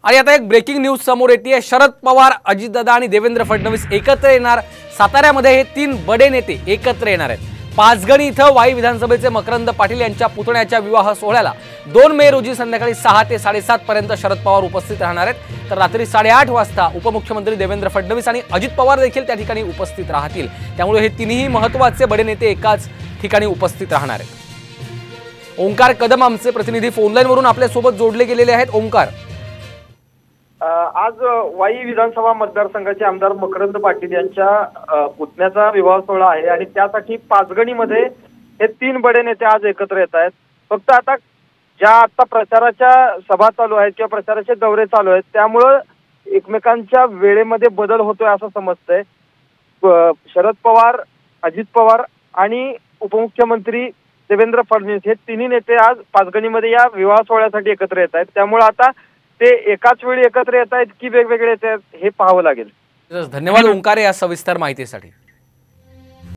आणि आता एक ब्रेकिंग न्यूज समोर येते। शरद पवार, अजितदादा आणि देवेंद्र फडणवीस एकत्र येणार। साताऱ्यामध्ये हे तीन बडे नेते एकत्र येणार आहेत। पाचगणी इथं वाई विधानसभेचे मकरंद पाटील यांच्या पुतण्याच्या विवाह सोहळ्याला 2 मे रोजी संध्याकाळी 6 ते 7:30 पर्यंत शरद पवार उपस्थित राहणार आहेत। तर रात्री 8:30 वाजता उपमुख्यमंत्री देवेंद्र फडणवीस आणि अजित पवार देखील त्या ठिकाणी उपस्थित राहतील। त्यामुळे हे तिन्ही महत्त्वाचे बडे नेते एकाच ठिकाणी उपस्थित राहणार आहेत। ओंकार कदम आमचे प्रतिनिधी फोनलाईन वरून आपल्या सोबत जोडले गेलेले आहेत। ओंकार, आज वाई विधानसभा मतदारसंघाचे आमदार मकरंद पाटील यांच्या पुतण्याचा विवाह सोहळा आहे आणि त्यासाठी पाचगणीमध्ये हे तीन बडे नेते आज एकत्र येत आहेत। फक्त आता प्रचाराच्या सभा चालू आहेत किंवा प्रचाराचे दौरे चालू आहेत, त्यामुळे एकमेकांच्या वेळेमध्ये बदल होतोय असं समजतंय। शरद पवार, अजित पवार आणि उपमुख्यमंत्री देवेंद्र फडणवीस हे तिन्ही नेते आज पाचगणीमध्ये या विवाह सोहळ्यासाठी एकत्र येत आहेत। त्यामुळे आता ते एकाच वेळी एकत्र येत आहेत की वेगवेगळे येत आहेत हे पाहावं लागेल। धन्यवाद ओंकार या सविस्तर माहितीसाठी।